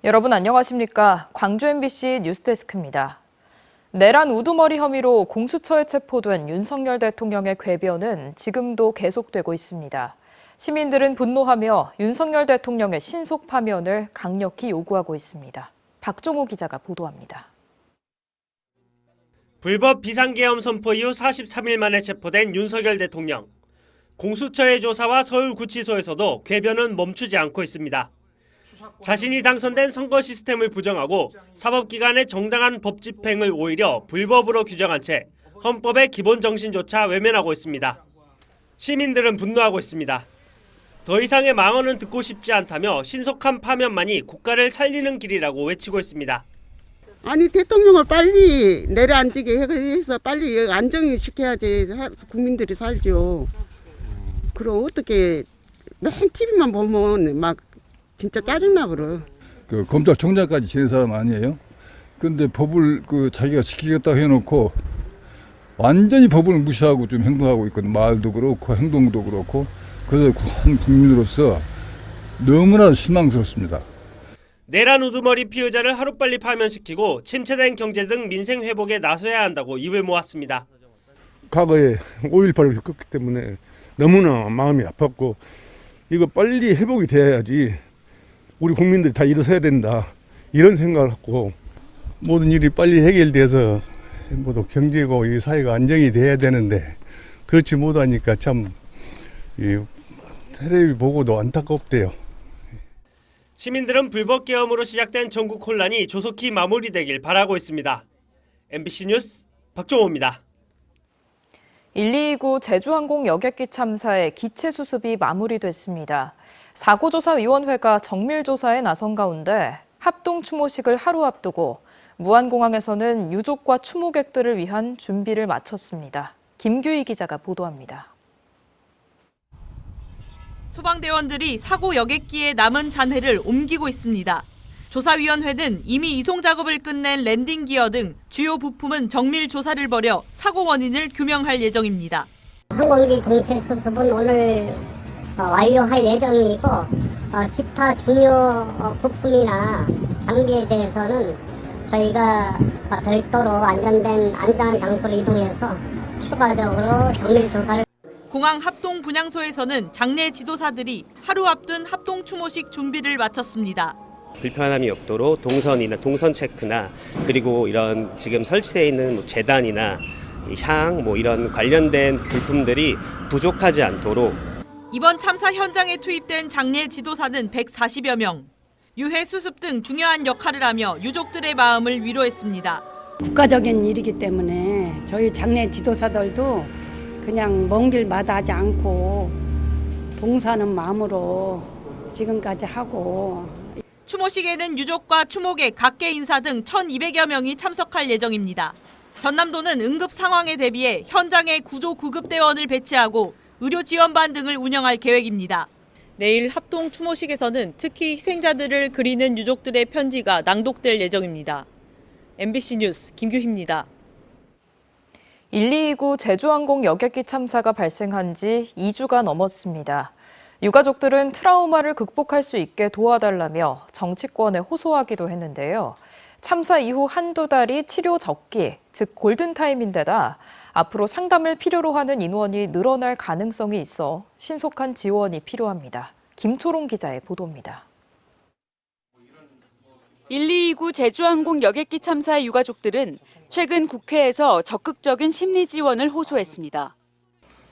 여러분 안녕하십니까? 광주 MBC 뉴스데스크입니다. 내란 우두머리 혐의로 공수처에 체포된 윤석열 대통령의 궤변은 지금도 계속되고 있습니다. 시민들은 분노하며 윤석열 대통령의 신속 파면을 강력히 요구하고 있습니다. 박종호 기자가 보도합니다. 불법 비상계엄 선포 이후 43일 만에 체포된 윤석열 대통령. 공수처의 조사와 서울구치소에서도 궤변은 멈추지 않고 있습니다. 자신이 당선된 선거 시스템을 부정하고 사법기관의 정당한 법 집행을 오히려 불법으로 규정한 채 헌법의 기본 정신조차 외면하고 있습니다. 시민들은 분노하고 있습니다. 더 이상의 망언은 듣고 싶지 않다며 신속한 파면만이 국가를 살리는 길이라고 외치고 있습니다. 아니 대통령을 빨리 내려앉게 해서 빨리 안정이 시켜야지 국민들이 살죠. 그럼 어떻게 맨 TV만 보면 막 진짜 짜증나 버려. 그 검찰총장까지 지낸 사람 아니에요? 근데 법을 자기가 지키겠다고 해놓고 완전히 법을 무시하고 좀 행동하고 있거든. 말도 그렇고 행동도 그렇고. 그래서 한 국민으로서 너무나 실망스럽습니다. 내란 우두머리 피의자를 하루빨리 파면시키고 침체된 경제 등 민생 회복에 나서야 한다고 입을 모았습니다. 과거에 5.18을 겪었기 때문에 너무나 마음이 아팠고 이거 빨리 회복이 돼야지 우리 국민들이 다 일어서야 된다 이런 생각을 갖고 모든 일이 빨리 해결돼서 모두 경제고 이 사회가 안정이 돼야 되는데 그렇지 못하니까 참 텔레비 보고도 안타깝대요. 시민들은 불법 계엄으로 시작된 전국 혼란이 조속히 마무리되길 바라고 있습니다. MBC 뉴스 박종호입니다. 129 제주항공 여객기 참사의 기체 수습이 마무리됐습니다. 사고조사위원회가 정밀조사에 나선 가운데 합동 추모식을 하루 앞두고 무안공항에서는 유족과 추모객들을 위한 준비를 마쳤습니다. 김규희 기자가 보도합니다. 소방대원들이 사고 여객기에 남은 잔해를 옮기고 있습니다. 조사위원회는 이미 이송 작업을 끝낸 랜딩 기어 등 주요 부품은 정밀 조사를 벌여 사고 원인을 규명할 예정입니다. 항공기 공체 수습은 오늘 완료할 예정이고 기타 중요 부품이나 장비에 대해서는 저희가 별도로 안전한 장소로 이동해서 추가적으로 정밀 조사를. 공항 합동 분향소에서는 장례 지도사들이 하루 앞둔 합동 추모식 준비를 마쳤습니다. 불편함이 없도록 동선 체크나 그리고 이런 지금 설치되어 있는 재단이나 향 이런 관련된 부품들이 부족하지 않도록. 이번 참사 현장에 투입된 장례 지도사는 140여 명. 유해 수습 등 중요한 역할을 하며 유족들의 마음을 위로했습니다. 국가적인 일이기 때문에 저희 장례 지도사들도 그냥 먼 길 마다하지 않고 봉사하는 마음으로 지금까지 하고. 추모식에는 유족과 추모객, 각계 인사 등 1,200여 명이 참석할 예정입니다. 전남도는 응급 상황에 대비해 현장에 구조 구급대원을 배치하고 의료 지원반 등을 운영할 계획입니다. 내일 합동 추모식에서는 특히 희생자들을 그리는 유족들의 편지가 낭독될 예정입니다. MBC 뉴스 김규희입니다. 129 제주항공 여객기 참사가 발생한 지 2주가 넘었습니다. 유가족들은 트라우마를 극복할 수 있게 도와달라며 정치권에 호소하기도 했는데요. 참사 이후 한두 달이 치료 적기, 즉 골든타임인데다 앞으로 상담을 필요로 하는 인원이 늘어날 가능성이 있어 신속한 지원이 필요합니다. 김초롱 기자의 보도입니다. 1229 제주항공 여객기 참사 유가족들은 최근 국회에서 적극적인 심리 지원을 호소했습니다.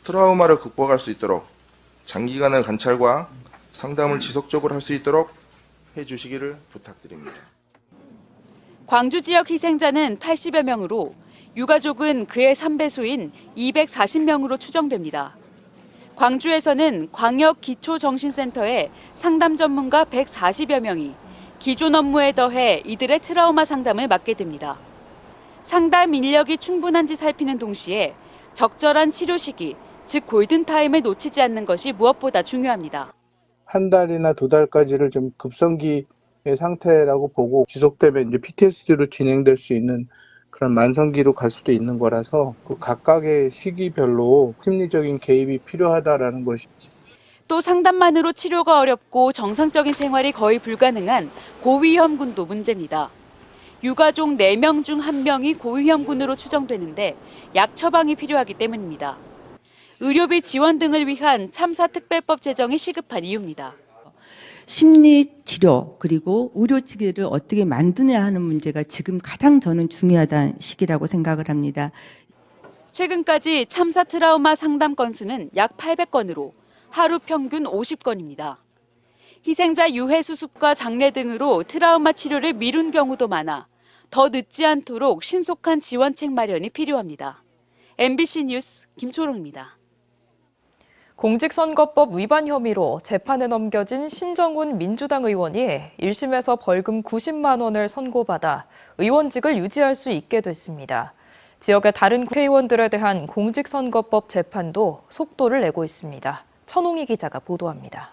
트라우마를 극복할 수 있도록 장기간의 관찰과 상담을 지속적으로 할 수 있도록 해주시기를 부탁드립니다. 광주 지역 희생자는 80여 명으로 유가족은 그의 3배수인 240명으로 추정됩니다. 광주에서는 광역기초정신센터에 상담 전문가 140여 명이 기존 업무에 더해 이들의 트라우마 상담을 맡게 됩니다. 상담 인력이 충분한지 살피는 동시에 적절한 치료 시기, 즉 골든타임을 놓치지 않는 것이 무엇보다 중요합니다. 한 달이나 두 달까지를 좀 급성기의 상태라고 보고 지속되면 이제 PTSD로 진행될 수 있는 그런 만성기로 갈 수도 있는 거라서 그 각각의 시기별로 심리적인 개입이 필요하다라는 것이. 또 상담만으로 치료가 어렵고 정상적인 생활이 거의 불가능한 고위험군도 문제입니다. 유가족 4명 중 1명이 고위험군으로 추정되는데 약 처방이 필요하기 때문입니다. 의료비 지원 등을 위한 참사특별법 제정이 시급한 이유입니다. 심리치료 그리고 의료치료를 어떻게 만드냐 하는 문제가 지금 가장 저는 중요하다는 시기라고 생각을 합니다. 최근까지 참사 트라우마 상담 건수는 약 800건으로 하루 평균 50건입니다. 희생자 유해 수습과 장례 등으로 트라우마 치료를 미룬 경우도 많아 더 늦지 않도록 신속한 지원책 마련이 필요합니다. MBC 뉴스 김초롱입니다. 공직선거법 위반 혐의로 재판에 넘겨진 신정훈 민주당 의원이 1심에서 벌금 90만 원을 선고받아 의원직을 유지할 수 있게 됐습니다. 지역의 다른 국회의원들에 대한 공직선거법 재판도 속도를 내고 있습니다. 천홍희 기자가 보도합니다.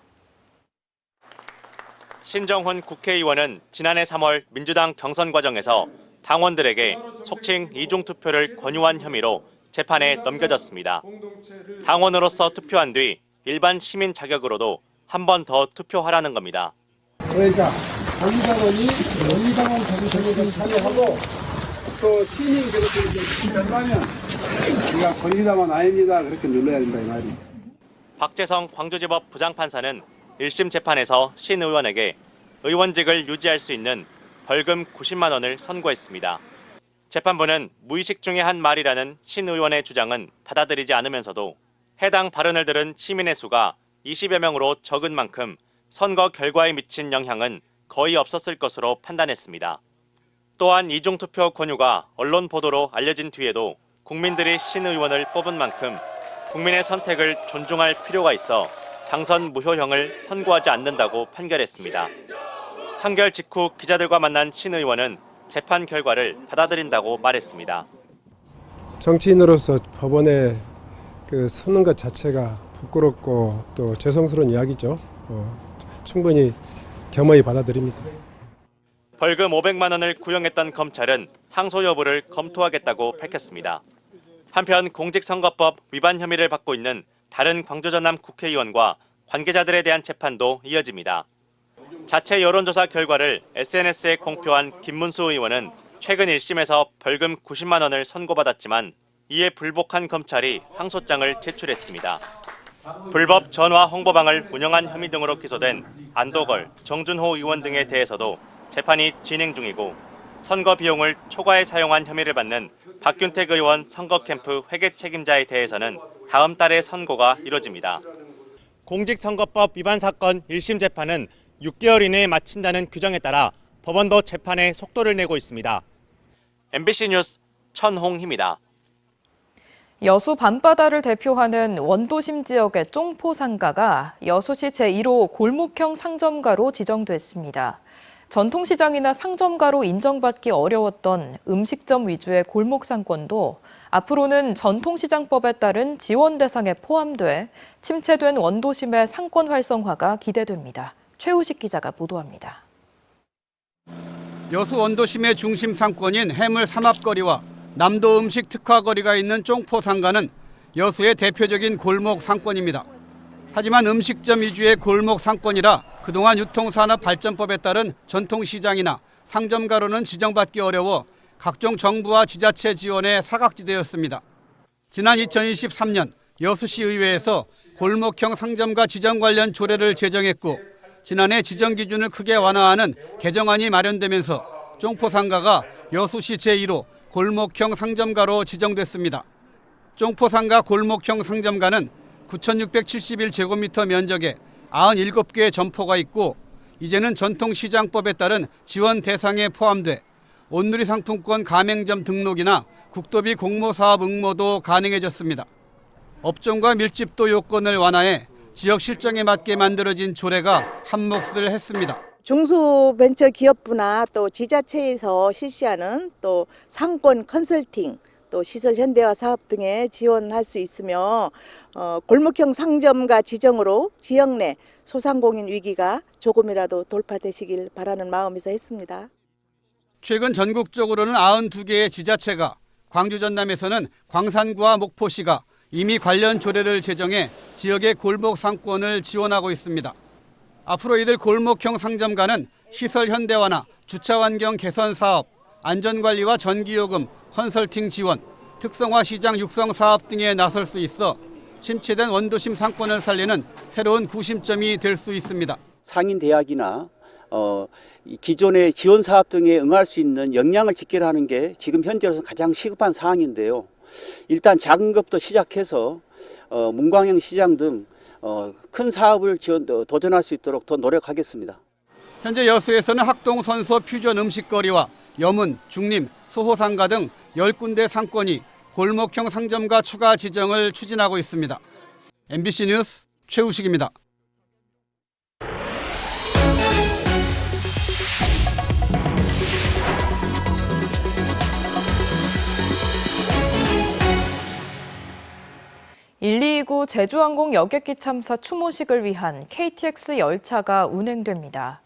신정훈 국회의원은 지난해 3월 민주당 경선 과정에서 당원들에게 속칭 이중투표를 권유한 혐의로 재판에 넘겨졌습니다. 당원으로서 투표한 뒤 일반 시민 자격으로도 한 번 더 투표하라는 겁니다. 그러니까 권리당원이 권리당원 정책에 참여하고 또 시민 그렇게 하면 우리가 권리당원 아닙니다 그렇게 눌러야 된다 이 말이. 박재성 광주지법 부장판사는 1심 재판에서 신 의원에게 의원직을 유지할 수 있는 벌금 90만 원을 선고했습니다. 재판부는 무의식 중에 한 말이라는 신 의원의 주장은 받아들이지 않으면서도 해당 발언을 들은 시민의 수가 20여 명으로 적은 만큼 선거 결과에 미친 영향은 거의 없었을 것으로 판단했습니다. 또한 이중투표 권유가 언론 보도로 알려진 뒤에도 국민들이 신 의원을 뽑은 만큼 국민의 선택을 존중할 필요가 있어 당선 무효형을 선고하지 않는다고 판결했습니다. 판결 직후 기자들과 만난 신 의원은 재판 결과를 받아들인다고 말했습니다. 정치인으로서 법원에 서는 것 자체가 부끄럽고 또 죄송스러운 이야기죠. 충분히 겸허히 받아들입니다. 벌금 500만 원을 구형했던 검찰은 항소 여부를 검토하겠다고 밝혔습니다. 한편 공직선거법 위반 혐의를 받고 있는 다른 광주 전남 국회의원과 관계자들에 대한 재판도 이어집니다. 자체 여론조사 결과를 SNS에 공표한 김문수 의원은 최근 1심에서 벌금 90만 원을 선고받았지만 이에 불복한 검찰이 항소장을 제출했습니다. 불법 전화 홍보방을 운영한 혐의 등으로 기소된 안도걸, 정준호 의원 등에 대해서도 재판이 진행 중이고 선거 비용을 초과해 사용한 혐의를 받는 박균택 의원 선거 캠프 회계 책임자에 대해서는 다음 달에 선고가 이뤄집니다. 공직선거법 위반 사건 1심 재판은 6개월 이내에 마친다는 규정에 따라 법원도 재판에 속도를 내고 있습니다. MBC 뉴스 천홍희입니다. 여수 밤바다를 대표하는 원도심 지역의 쫑포 상가가 여수시 제1호 골목형 상점가로 지정됐습니다. 전통시장이나 상점가로 인정받기 어려웠던 음식점 위주의 골목 상권도 앞으로는 전통시장법에 따른 지원 대상에 포함돼 침체된 원도심의 상권 활성화가 기대됩니다. 최우식 기자가 보도합니다. 여수 원도심의 중심 상권인 해물 삼합거리와 남도 음식 특화거리가 있는 쫑포 상가는 여수의 대표적인 골목 상권입니다. 하지만 음식점 위주의 골목 상권이라 그동안 유통산업발전법에 따른 전통시장이나 상점가로는 지정받기 어려워 각종 정부와 지자체 지원에 사각지대였습니다. 지난 2023년 여수시 의회에서 골목형 상점가 지정 관련 조례를 제정했고 지난해 지정 기준을 크게 완화하는 개정안이 마련되면서 쫑포 상가가 여수시 제1호 골목형 상점가로 지정됐습니다. 쫑포 상가 골목형 상점가는 9,671제곱미터 면적에 97개의 점포가 있고 이제는 전통시장법에 따른 지원 대상에 포함돼 온누리 상품권 가맹점 등록이나 국도비 공모사업 응모도 가능해졌습니다. 업종과 밀집도 요건을 완화해 지역 실정에 맞게 만들어진 조례가 한몫을 했습니다. 중소벤처기업부나 또 지자체에서 실시하는 또 상권 컨설팅, 또 시설 현대화 사업 등에 지원할 수 있으며 골목형 상점가 지정으로 지역 내 소상공인 위기가 조금이라도 돌파되시길 바라는 마음에서 했습니다. 최근 전국적으로는 92개의 지자체가, 광주 전남에서는 광산구와 목포시가 이미 관련 조례를 제정해 지역의 골목 상권을 지원하고 있습니다. 앞으로 이들 골목형 상점가는 시설 현대화나 주차 환경 개선 사업, 안전관리와 전기요금, 컨설팅 지원, 특성화 시장 육성 사업 등에 나설 수 있어 침체된 원도심 상권을 살리는 새로운 구심점이 될 수 있습니다. 상인 대학이나 기존의 지원 사업 등에 응할 수 있는 역량을 직결하는 게 지금 현재로서 가장 시급한 사항인데요. 일단 작은 것부터 시작해서 문광형 시장 등 큰 사업을 도전할 수 있도록 더 노력하겠습니다. 현재 여수에서는 학동 선소 퓨전 음식거리와 여문, 중림, 소호상가 등 10군데 상권이 골목형 상점가 추가 지정을 추진하고 있습니다. MBC 뉴스 최우식입니다. (129) 제주항공 여객기 참사 추모식을 위한 KTX 열차가 운행됩니다.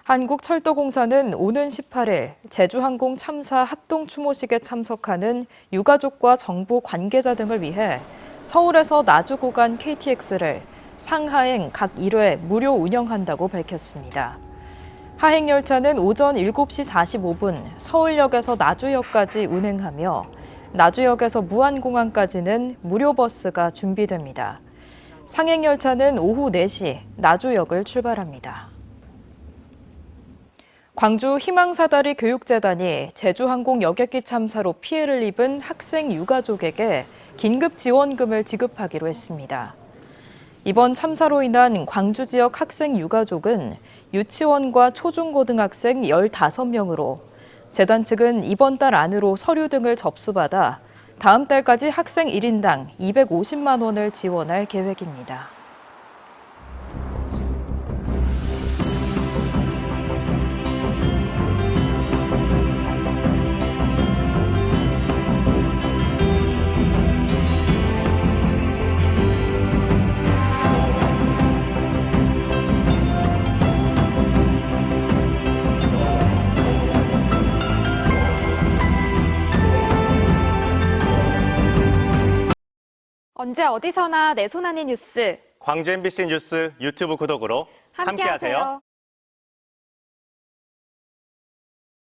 한국철도공사는 오는 18일 제주항공 참사 합동 추모식에 참석하는 유가족과 정부 관계자 등을 위해 서울에서 나주 구간 KTX를 상하행 각 1회 무료 운영한다고 밝혔습니다. 하행 열차는 오전 7시 45분 서울역에서 나주역까지 운행하며 나주역에서 무안공항까지는 무료 버스가 준비됩니다. 상행 열차는 오후 4시 나주역을 출발합니다. 광주 희망사다리 교육재단이 제주항공 여객기 참사로 피해를 입은 학생 유가족에게 긴급 지원금을 지급하기로 했습니다. 이번 참사로 인한 광주 지역 학생 유가족은 유치원과 초중고등학생 15명으로 재단 측은 이번 달 안으로 서류 등을 접수받아 다음 달까지 학생 1인당 250만 원을 지원할 계획입니다. 언제 어디서나 내 손 안의 뉴스. 광주 MBC 뉴스 유튜브 구독으로 함께하세요.